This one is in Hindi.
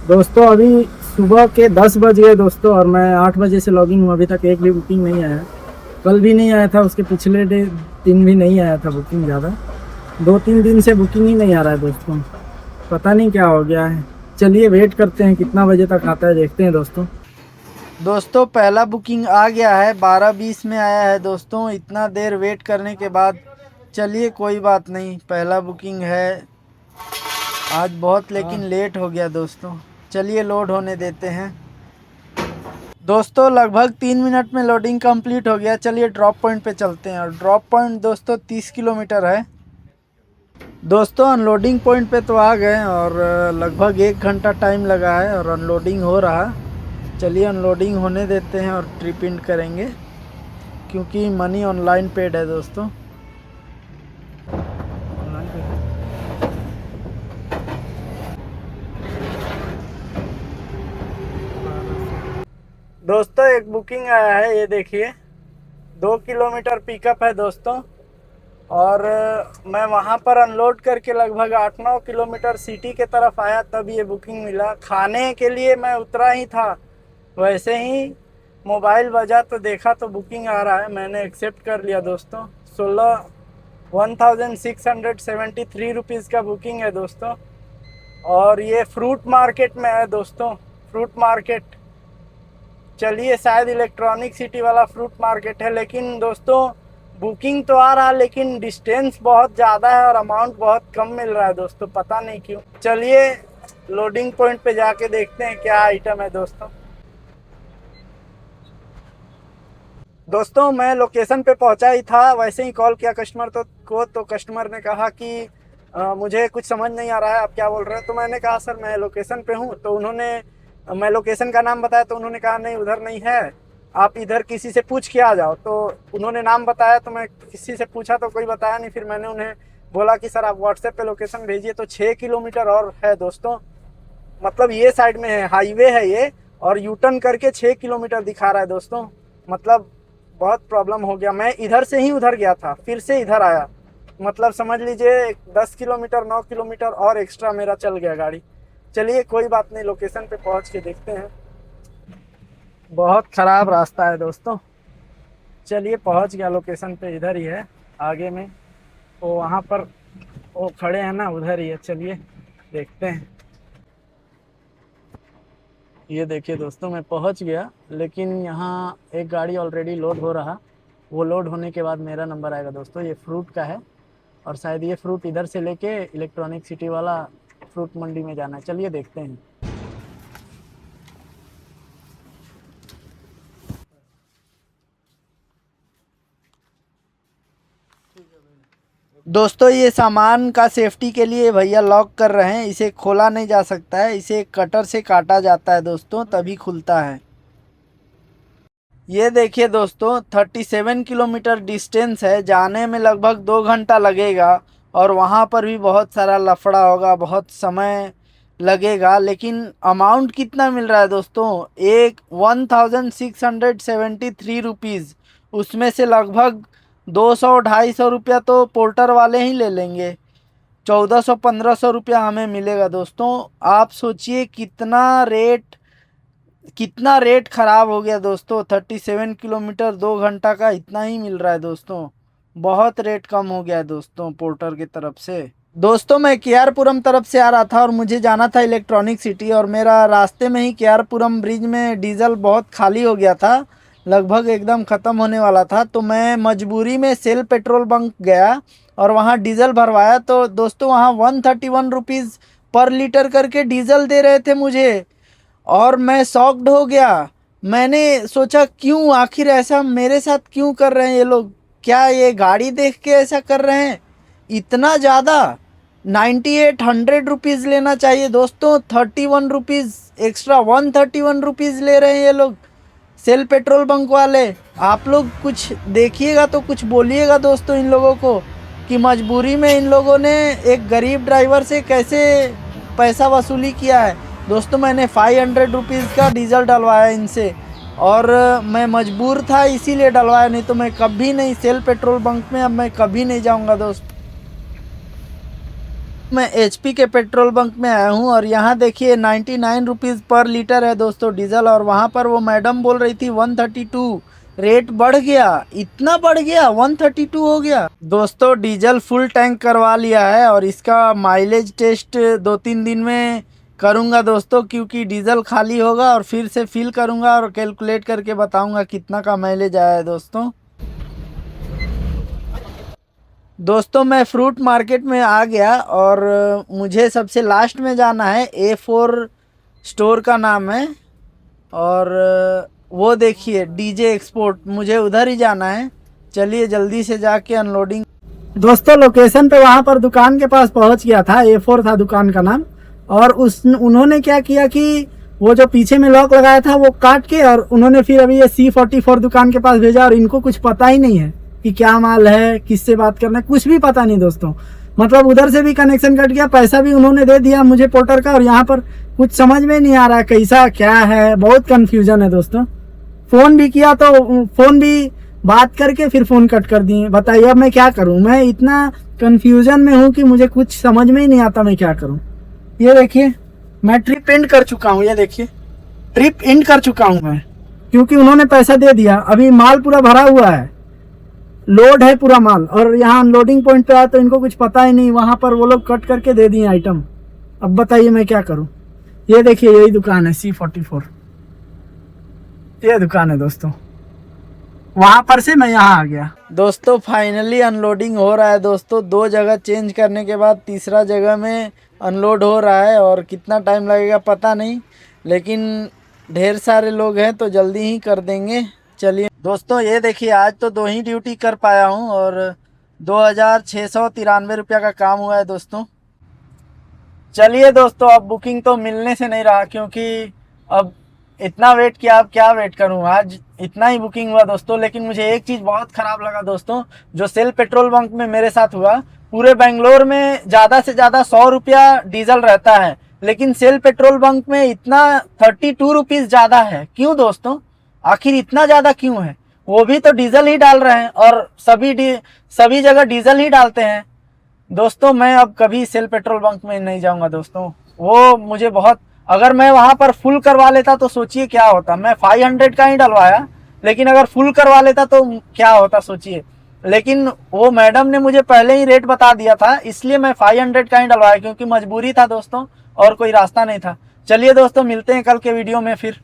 दोस्तों अभी सुबह के 10 बज गए दोस्तों, और मैं 8 बजे से लॉगिन हूँ। अभी तक एक भी बुकिंग नहीं आया। कल भी नहीं आया था, उसके पिछले दिन भी नहीं आया था बुकिंग। ज़्यादा 2-3 दिन से बुकिंग ही नहीं आ रहा है दोस्तों। पता नहीं क्या हो गया है। चलिए वेट करते हैं कितना बजे तक आता है, देखते हैं दोस्तों। दोस्तों पहला बुकिंग आ गया है, 12:20 में आया है दोस्तों। इतना देर वेट करने के बाद चलिए कोई बात नहीं, पहला बुकिंग है। आज बहुत लेकिन लेट हो गया दोस्तों। चलिए लोड होने देते हैं दोस्तों। लगभग 3 मिनट में लोडिंग कंप्लीट हो गया। चलिए ड्रॉप पॉइंट पे चलते हैं। और ड्रॉप पॉइंट दोस्तों 30 किलोमीटर है दोस्तों। अनलोडिंग पॉइंट पे तो आ गए, और लगभग 1 घंटा टाइम लगा है और अनलोडिंग हो रहा। चलिए अनलोडिंग होने देते हैं और ट्रिप इंड करेंगे, क्योंकि मनी ऑनलाइन पेड है दोस्तों। दोस्तों एक बुकिंग आया है, ये देखिए। 2 किलोमीटर पिकअप है दोस्तों। और मैं वहाँ पर अनलोड करके लगभग 8-9 किलोमीटर सिटी के तरफ आया, तब ये बुकिंग मिला। खाने के लिए मैं उतरा ही था, वैसे ही मोबाइल बजा तो देखा तो बुकिंग आ रहा है। मैंने एक्सेप्ट कर लिया दोस्तों। 16,673 रुपीज़ का बुकिंग है दोस्तों। और ये फ्रूट मार्केट में है दोस्तों, फ्रूट मार्केट। चलिए शायद इलेक्ट्रॉनिक सिटी वाला फ्रूट मार्केट है। लेकिन दोस्तों बुकिंग तो आ रहा है, लेकिन डिस्टेंस बहुत ज़्यादा है और अमाउंट बहुत कम मिल रहा है दोस्तों, पता नहीं क्यों। चलिए लोडिंग पॉइंट पे जाके देखते हैं क्या आइटम है दोस्तों। दोस्तों मैं लोकेशन पे पहुंचा ही था, वैसे ही कॉल किया कस्टमर तो कस्टमर ने कहा कि मुझे कुछ समझ नहीं आ रहा है, आप क्या बोल रहे हैं। तो मैंने कहा सर मैं लोकेशन पे हूँ। तो मैं लोकेशन का नाम बताया, तो उन्होंने कहा नहीं उधर नहीं है, आप इधर किसी से पूछ के आ जाओ। तो उन्होंने नाम बताया, तो मैं किसी से पूछा तो कोई बताया नहीं। फिर मैंने उन्हें बोला कि सर आप व्हाट्सएप पे लोकेशन भेजिए। तो 6 किलोमीटर और है दोस्तों, मतलब ये साइड में है, हाईवे है ये, और यू टर्न करके 6 किलोमीटर दिखा रहा है दोस्तों। मतलब बहुत प्रॉब्लम हो गया। मैं इधर से ही उधर गया था, फिर से इधर आया। मतलब समझ लीजिए 10 किलोमीटर 9 किलोमीटर और एक्स्ट्रा मेरा चल गया गाड़ी। चलिए कोई बात नहीं, लोकेशन पे पहुंच के देखते हैं। बहुत ख़राब रास्ता है दोस्तों। चलिए पहुंच गया लोकेशन पे, इधर ही है आगे में। वो वहाँ पर वो खड़े हैं ना, उधर ही है। चलिए देखते हैं। ये देखिए दोस्तों मैं पहुंच गया, लेकिन यहाँ एक गाड़ी ऑलरेडी लोड हो रहा। वो लोड होने के बाद मेरा नंबर आएगा दोस्तों। ये फ्रूट का है, और शायद ये फ्रूट इधर से लेके इलेक्ट्रॉनिक सिटी वाला फ्रूट मंडी में जाना है। चलिए देखते हैं। दोस्तों ये सामान का सेफ्टी के लिए भैया लॉक कर रहे हैं, इसे खोला नहीं जा सकता है, इसे कटर से काटा जाता है दोस्तों, तभी खुलता है। ये देखिए दोस्तों 37 किलोमीटर डिस्टेंस है, जाने में लगभग 2 घंटा लगेगा। और वहाँ पर भी बहुत सारा लफड़ा होगा, बहुत समय लगेगा। लेकिन अमाउंट कितना मिल रहा है दोस्तों, एक 1673 रुपीज़। उसमें से लगभग 200-250 रुपया तो पोर्टर वाले ही ले लेंगे। 1400-1500 रुपया हमें मिलेगा दोस्तों। आप सोचिए कितना रेट ख़राब हो गया दोस्तों। 37 किलोमीटर 2 घंटा का इतना ही मिल रहा है दोस्तों। बहुत रेट कम हो गया है दोस्तों पोर्टर की तरफ से। दोस्तों मैं केआरपुरम तरफ से आ रहा था और मुझे जाना था इलेक्ट्रॉनिक सिटी, और मेरा रास्ते में ही केआरपुरम ब्रिज में डीजल बहुत खाली हो गया था, लगभग एकदम ख़त्म होने वाला था। तो मैं मजबूरी में सेल पेट्रोल बंक गया और वहाँ डीजल भरवाया। तो दोस्तों वहाँ 131 रुपीज़ पर लीटर करके डीजल दे रहे थे मुझे, और मैं शॉक्ड हो गया। मैंने सोचा क्यों, आखिर ऐसा मेरे साथ क्यों कर रहे हैं ये लोग। क्या ये गाड़ी देख के ऐसा कर रहे हैं इतना ज़्यादा। 9800 रुपीज़ लेना चाहिए दोस्तों, 31 रुपीज़ एक्स्ट्रा, 131 रुपीज़ ले रहे हैं ये लोग सेल पेट्रोल बंक वाले। आप लोग कुछ देखिएगा तो कुछ बोलिएगा दोस्तों इन लोगों को, कि मजबूरी में इन लोगों ने एक गरीब ड्राइवर से कैसे पैसा वसूली किया है दोस्तों। मैंने 500 रुपीज़ का डीजल डलवाया इनसे, और मैं मजबूर था इसीलिए डलवाया, नहीं तो मैं कभी नहीं सेल पेट्रोल बंक में, अब मैं कभी नहीं जाऊंगा दोस्त। मैं एचपी के पेट्रोल बंक में आया हूँ और यहाँ देखिए 99 रुपीज़ पर लीटर है दोस्तों डीजल, और वहाँ पर वो मैडम बोल रही थी 132। रेट बढ़ गया, इतना बढ़ गया, 132 हो गया दोस्तों। डीजल फुल टैंक करवा लिया है और इसका माइलेज टेस्ट 2-3 दिन में करूँगा दोस्तों, क्योंकि डीजल खाली होगा और फिर से फिल करूँगा और कैलकुलेट करके बताऊँगा कितना का माइलेज आया है दोस्तों। दोस्तों मैं फ्रूट मार्केट में आ गया और मुझे सबसे लास्ट में जाना है, A4 स्टोर का नाम है, और वो देखिए डीजे एक्सपोर्ट, मुझे उधर ही जाना है। चलिए जल्दी से जाके अनलोडिंग। दोस्तों लोकेशन पे वहाँ पर दुकान के पास पहुँच गया था, A4 था दुकान का नाम, और उन्होंने क्या किया कि वो जो पीछे में लॉक लगाया था वो काट के, और उन्होंने फिर अभी ये C44 दुकान के पास भेजा, और इनको कुछ पता ही नहीं है कि क्या माल है, किससे बात करना है, कुछ भी पता नहीं दोस्तों। मतलब उधर से भी कनेक्शन कट गया, पैसा भी उन्होंने दे दिया मुझे पोर्टर का, और यहाँ पर कुछ समझ में नहीं आ रहा है कैसा क्या है, बहुत कन्फ्यूजन है दोस्तों। फ़ोन भी किया तो फ़ोन भी बात करके फिर फ़ोन कट कर दिए। बताइए अब मैं क्या करूँ, मैं इतना कन्फ्यूजन में हूँ कि मुझे कुछ समझ में ही नहीं आता मैं क्या करूँ। ये देखिए मैं ट्रिप एंड कर चुका हूँ, ये देखिए ट्रिप एंड कर चुका हूँ मैं, क्योंकि उन्होंने पैसा दे दिया। अभी माल पूरा भरा हुआ है, लोड है पूरा माल, और यहाँ अनलोडिंग पॉइंट पे आया तो इनको कुछ पता ही नहीं, वहाँ पर वो लोग कट करके दे दिए आइटम। अब बताइए मैं क्या करूँ। ये देखिए यही दुकान है C44, ये दुकान है दोस्तों, वहाँ पर से मैं यहाँ आ गया। दोस्तों फाइनली अनलोडिंग हो रहा है दोस्तों, 2 जगह चेंज करने के बाद तीसरा जगह में अनलोड हो रहा है, और कितना टाइम लगेगा पता नहीं, लेकिन ढेर सारे लोग हैं तो जल्दी ही कर देंगे। चलिए दोस्तों ये देखिए आज तो 2 ही ड्यूटी कर पाया हूँ और 2693 रुपया का काम हुआ है दोस्तों। चलिए दोस्तों अब बुकिंग तो मिलने से नहीं रहा, क्योंकि अब इतना वेट किया, अब क्या वेट करूं, आज इतना ही बुकिंग हुआ दोस्तों। लेकिन मुझे एक चीज़ बहुत ख़राब लगा दोस्तों, जो सेल पेट्रोल बंक में मेरे साथ हुआ। पूरे बेंगलोर में ज़्यादा से ज़्यादा 100 रुपया डीजल रहता है, लेकिन सेल पेट्रोल बंक में इतना 32 रुपीज़ ज़्यादा है। क्यों दोस्तों, आखिर इतना ज़्यादा क्यों है? वो भी तो डीजल ही डाल रहे हैं, और सभी जगह डीजल ही डालते हैं दोस्तों। मैं अब कभी सेल पेट्रोल बंक में नहीं जाऊंगा दोस्तों, वो मुझे बहुत, अगर मैं वहां पर फुल करवा लेता तो सोचिए क्या होता। मैं 500 का ही डलवाया, लेकिन अगर फुल करवा लेता तो क्या होता सोचिए। लेकिन वो मैडम ने मुझे पहले ही रेट बता दिया था, इसलिए मैं 500 का ही डलवाया, क्योंकि मजबूरी था दोस्तों और कोई रास्ता नहीं था। चलिए दोस्तों मिलते हैं कल के वीडियो में फिर।